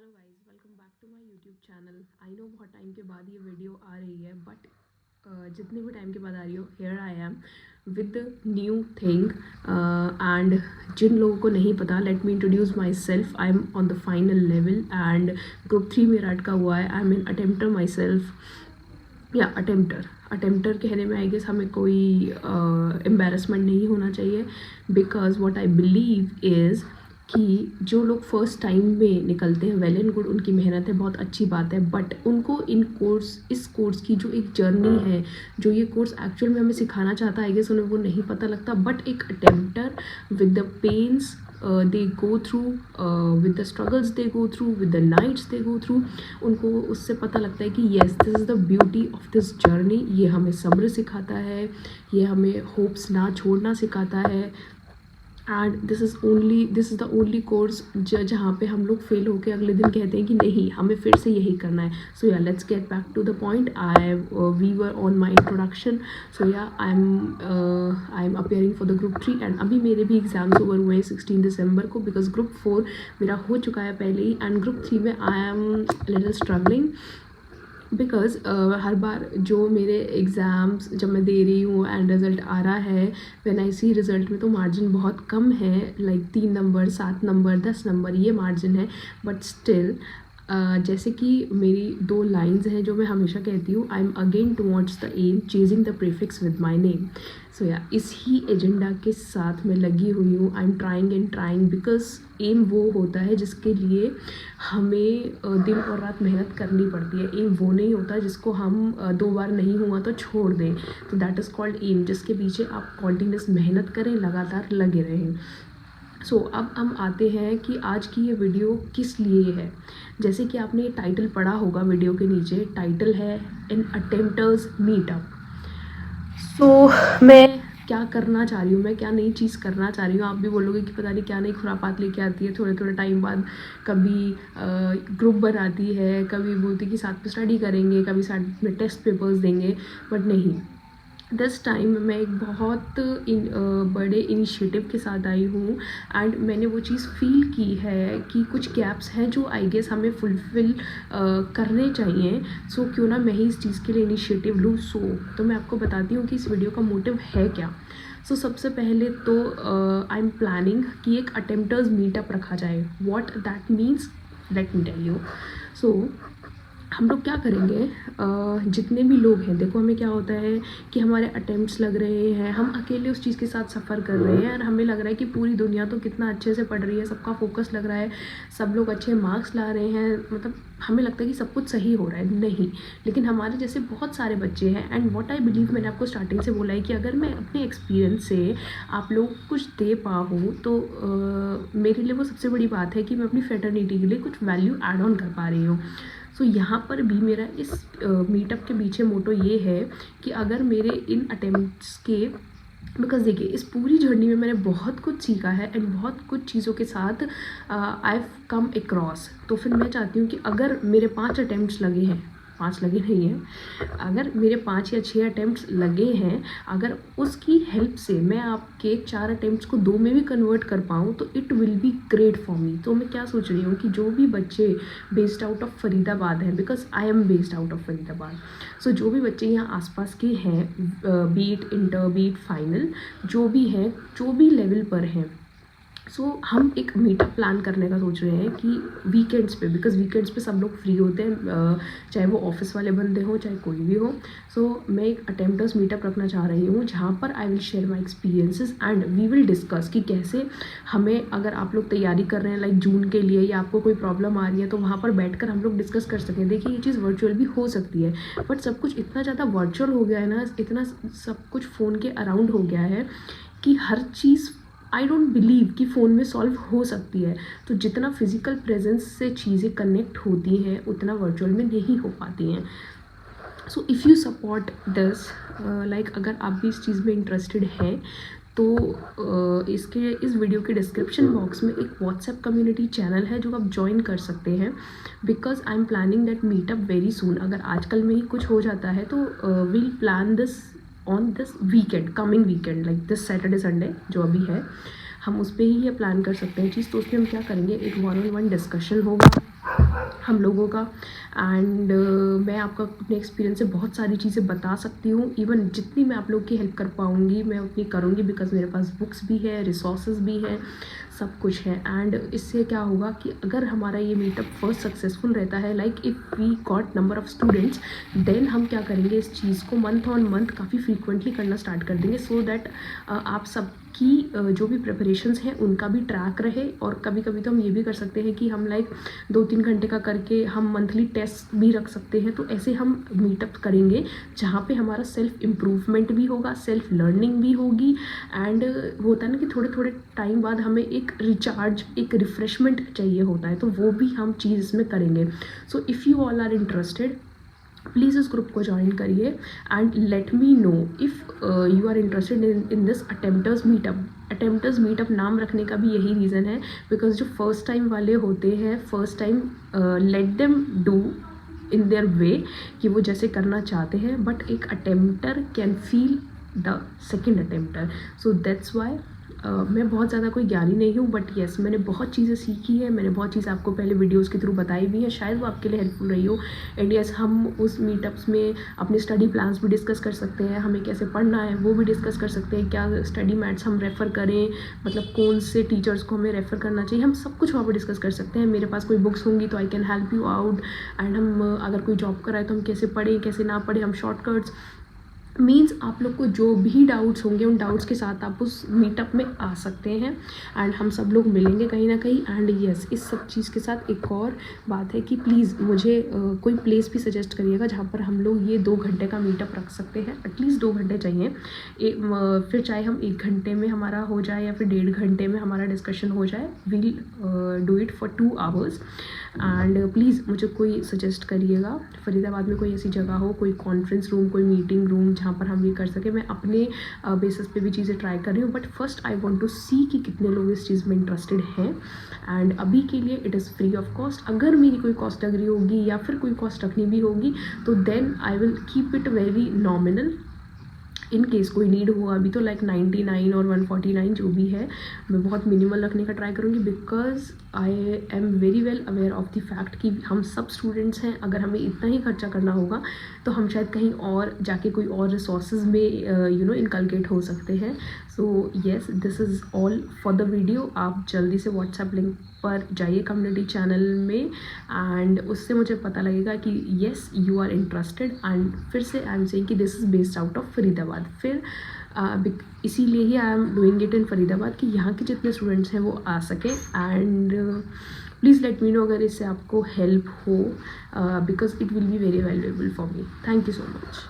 Hello guys, welcome back to my YouTube channel. I know बहुत time के बाद ये वीडियो आ रही है, बट जितने भी टाइम के बाद आ रही हो, here I am with new thing. And जिन लोगों को नहीं पता, let me introduce myself. I am on the final level and group 3 मेरा अटका हुआ है। I am an attempter myself, या अटेम्प्टर कहने में आई गेस हमें कोई एम्बेरसमेंट नहीं होना चाहिए, because what I believe is कि जो लोग फर्स्ट टाइम में निकलते हैं, वेल एंड गुड, उनकी मेहनत है, बहुत अच्छी बात है, बट उनको इस कोर्स की जो एक जर्नी है, जो ये कोर्स एक्चुअल में हमें सिखाना चाहता है, आई गेस उन्हें वो नहीं पता लगता। बट एक attempter with the pains they go through, with the struggles they go through, with the nights they go through, उनको उससे पता लगता है कि yes, this is the beauty of this journey। ये हमें सब्र सिखाता है, ये हमें होप्स ना छोड़ना सिखाता है। And this is the only course जहाँ पे हम लोग फेल होके अगले दिन कहते हैं कि नहीं, हमें फिर से यही करना है। So yeah let's get back to the point. We were on my introduction. So yeah I am appearing for the group 3 and अभी मेरे भी एग्जाम्स ओवर हुए हैं 16 दिसंबर को, बिकॉज ग्रुप 4 मेरा हो चुका है पहले ही, एंड ग्रुप 3 में I am little struggling, because हर बार जो मेरे एग्ज़ाम्स जब मैं दे रही हूँ एंड रिज़ल्ट आ रहा है, व्हेन आई सी रिज़ल्ट में तो मार्जिन बहुत कम है, लाइक 3 नंबर, 7 नंबर, 10 नंबर ये मार्जिन है। बट स्टिल जैसे कि मेरी 2 लाइन्स हैं जो मैं हमेशा कहती हूँ, I am again towards the aim, chasing the prefix with my name. So yeah इस ही एजेंडा के साथ मैं लगी हुई हूँ। I am trying and trying, because um वो होता है जिसके लिए हमें दिन और रात मेहनत करनी पड़ती है। एम वो नहीं होता जिसको हम 2 बार नहीं हुआ तो छोड़ दें। तो दैट इज़ कॉल्ड एम, जिसके पीछे आप कॉन्टिन्यूस मेहनत करें, लगातार लगे रहें। सो अब हम आते हैं कि आज की ये वीडियो किस लिए है। जैसे कि आपने टाइटल पढ़ा होगा वीडियो के नीचे, टाइटल है एन अटेम्प्टर्स मीटअप। सो मैं क्या करना चाह रही हूँ, मैं क्या नई चीज़ करना चाह रही हूँ। आप भी बोलोगे कि पता नहीं क्या नई खुरापात लेके आती है थोड़े थोड़े टाइम बाद। कभी ग्रुप बनाती है, कभी बोलती है कि साथ में स्टडी करेंगे, कभी साथ में टेस्ट पेपर्स देंगे, बट नहीं, दिस टाइम मैं एक बहुत बड़े इनिशिएटिव के साथ आई हूँ। एंड मैंने वो चीज़ फील की है कि कुछ गैप्स हैं जो आई गेस हमें फुलफ़िल करने चाहिए। सो क्यों ना मैं ही इस चीज़ के लिए इनिशिएटिव लूँ। तो मैं आपको बताती हूँ कि इस वीडियो का मोटिव है क्या। सबसे पहले तो आई एम प्लानिंग कि एक अटेम्प्टर्स मीटअप रखा जाए। What that means, let me tell you. हम लोग क्या करेंगे, जितने भी लोग हैं, देखो हमें क्या होता है कि हमारे अटेम्प्ट्स लग रहे हैं, हम अकेले उस चीज़ के साथ सफ़र कर रहे हैं और हमें लग रहा है कि पूरी दुनिया तो कितना अच्छे से पढ़ रही है, सबका फोकस लग रहा है, सब लोग अच्छे मार्क्स ला रहे हैं, मतलब हमें लगता है कि सब कुछ सही हो रहा है। नहीं, लेकिन हमारे जैसे बहुत सारे बच्चे हैं। एंड व्हाट आई बिलीव, मैंने आपको स्टार्टिंग से बोला है कि अगर मैं अपने एक्सपीरियंस से आप लोग कुछ दे पाऊँ तो मेरे लिए वो सबसे बड़ी बात है कि मैं अपनी फ्रेटर्निटी के लिए कुछ वैल्यू ऐड ऑन कर पा रही हूँ। यहाँ पर भी मेरा इस मीटअप के पीछे मोटो ये है कि अगर मेरे इन अटेम्प्ट्स के, बिकॉज देखिए इस पूरी जर्नी में मैंने बहुत कुछ सीखा है एंड बहुत कुछ चीज़ों के साथ आई हैव कम अक्रॉस। तो फिर मैं चाहती हूँ कि अगर मेरे 5 अटेम्प्ट्स लगे हैं, 5 लगे नहीं हैं, अगर मेरे 5 या 6 अटेम्प्ट्स लगे हैं, अगर उसकी हेल्प से मैं आपके 4 अटेम्प्ट्स को 2 में भी कन्वर्ट कर पाऊँ तो it will be great for me. तो मैं क्या सोच रही हूँ कि जो भी बच्चे बेस्ड आउट ऑफ फरीदाबाद हैं, because I M based out of Faridabad, जो भी बच्चे यहाँ आसपास के हैं, बीट इंटर, बीट फाइनल, जो भी हैं, जो भी लेवल पर हैं, हम एक मीटअप प्लान करने का सोच रहे हैं कि वीकेंड्स पे, बिकॉज वीकेंड्स पे सब लोग फ्री होते हैं, चाहे वो ऑफिस वाले बंदे हों चाहे कोई भी हो। मैं एक अटेम्प्टर्स मीटअप रखना चाह रही हूँ जहाँ पर I will share my experiences and we will discuss कि कैसे हमें, अगर आप लोग तैयारी कर रहे हैं लाइक जून के लिए, या आपको कोई प्रॉब्लम आ रही है, तो वहाँ पर बैठकर हम लोग डिस्कस कर सकें। देखिए ये चीज़ वर्चुअल भी हो सकती है, बट सब कुछ इतना ज़्यादा वर्चुअल हो गया है ना, इतना सब कुछ फ़ोन के अराउंड हो गया है कि हर चीज़ आई डोंट बिलीव कि फ़ोन में सॉल्व हो सकती है। तो जितना फिज़िकल प्रेजेंस से चीज़ें कनेक्ट होती हैं उतना वर्चुअल में नहीं हो पाती हैं। If you support this, like अगर आप भी इस चीज़ में इंटरेस्टेड हैं तो इस वीडियो के डिस्क्रिप्शन बॉक्स में एक व्हाट्सएप कम्युनिटी चैनल है जो आप ज्वाइन कर सकते हैं, because I am planning that meetup very soon. अगर आजकल में ही कुछ हो जाता है तो we'll plan this on this weekend, coming weekend, like this Saturday Sunday जो अभी है, हम उस पर ही ये प्लान कर सकते हैं चीज़। तो उसमें हम क्या करेंगे, एक 1-on-1 डिस्कशन होगा, हम लोगों का। एंड मैं आपका अपने एक्सपीरियंस से बहुत सारी चीज़ें बता सकती हूँ। इवन जितनी मैं आप लोग की हेल्प कर पाऊँगी मैं उतनी करूँगी, बिकॉज मेरे पास बुक्स भी है, रिसोर्सेज भी है, सब कुछ है। एंड इससे क्या होगा कि अगर हमारा ये मीटअप फर्स्ट सक्सेसफुल रहता है, like if we got number of students, then हम क्या करेंगे, इस चीज़ को मंथ ऑन मंथ काफ़ी फ्रीक्वेंटली करना स्टार्ट कर देंगे, सो दैट आप सब की जो भी प्रिपरेशंस हैं उनका भी ट्रैक रहे। और कभी कभी तो हम ये भी कर सकते हैं कि हम लाइक 2-3 घंटे का करके हम मंथली टेस्ट भी रख सकते हैं। तो ऐसे हम मीटअप करेंगे जहाँ पे हमारा सेल्फ इम्प्रूवमेंट भी होगा, सेल्फ लर्निंग भी होगी। एंड होता है ना कि थोड़े थोड़े टाइम बाद हमें एक रिचार्ज, एक रिफ़्रेशमेंट चाहिए होता है, तो वो भी हम चीज़ इसमें करेंगे। So if you all are interested, please इस ग्रुप को ज्वाइन करिए and let me know if you are interested in this attempters meetup. Attempters meetup नाम रखने का भी यही रीज़न है, बिकॉज जो फर्स्ट टाइम वाले होते हैं, first time let them do in their way, कि वो जैसे करना चाहते हैं, बट एक attempter can feel the second attempter. So that's why मैं बहुत ज़्यादा कोई ज्ञानी नहीं हूँ, बट येस मैंने बहुत चीज़ें सीखी है, मैंने बहुत चीज़ें आपको पहले वीडियोस के थ्रू बताई भी है, शायद वो आपके लिए हेल्पफुल रही हो। एंड येस हम उस मीटअप्स में अपने स्टडी प्लान्स भी डिस्कस कर सकते हैं, हमें कैसे पढ़ना है वो भी डिस्कस कर सकते हैं, क्या स्टडी मैट्स हम रेफ़र करें, मतलब कौन से टीचर्स को हमें रेफ़र करना चाहिए, हम सब कुछ वहाँ पर डिस्कस कर सकते हैं। मेरे पास कोई बुक्स होंगी तो I can help you out. And हम अगर कोई जॉब कराए तो हम कैसे पढ़ें, कैसे ना पढ़ें, हम शॉर्टकट्स मीन्स आप लोग को जो भी डाउट्स होंगे उन डाउट्स के साथ आप उस मीटअप में आ सकते हैं। एंड हम सब लोग मिलेंगे कहीं ना कहीं। एंड येस इस सब चीज़ के साथ एक और बात है कि प्लीज़ मुझे कोई प्लेस भी सजेस्ट करिएगा जहाँ पर हम लोग ये 2 घंटे का मीटअप रख सकते हैं। एटलीस्ट 2 घंटे चाहिए, फिर चाहे हम 1 घंटे में हमारा हो जाए या फिर 1.5 घंटे में हमारा डिस्कशन हो जाए, we'll do it for 2 hours. And please मुझे कोई सजेस्ट करिएगा, फरीदाबाद में कोई ऐसी जगह हो, कोई कॉन्फ्रेंस रूम, कोई मीटिंग रूम जहाँ पर हम ये कर सकें। मैं अपने बेसिस पे भी चीज़ें ट्राई कर रही हूँ, but first I want to see कि कितने लोग इस चीज़ में इंटरेस्टेड हैं। एंड अभी के लिए it is free of cost. अगर मेरी कोई कॉस्ट लग रही होगी या फिर कोई कॉस्ट रखनी भी होगी तो then I will keep it very nominal. In case कोई नीड हुआ, अभी तो लाइक 99 और 149 जो भी है, मैं बहुत मिनिमल रखने का ट्राई करूँगी, because I am very well aware of the fact कि हम सब स्टूडेंट्स हैं। अगर हमें इतना ही खर्चा करना होगा तो हम शायद कहीं और जाके कोई और रिसोर्सेज में इनकलकेट हो सकते हैं। So yes this is all for the video. आप जल्दी से व्हाट्सएप लिंक पर जाइए कम्युनिटी चैनल में, एंड उससे मुझे पता लगेगा कि yes you are interested. And फिर से आई एम सेइंग कि this is based out of Faridabad. फिर इसीलिए ही I am doing it in Faridabad कि यहाँ के जितने स्टूडेंट्स हैं वो आ सकें। And please let me know अगर इससे आपको हेल्प हो, because it will be very valuable for me. Thank you so much.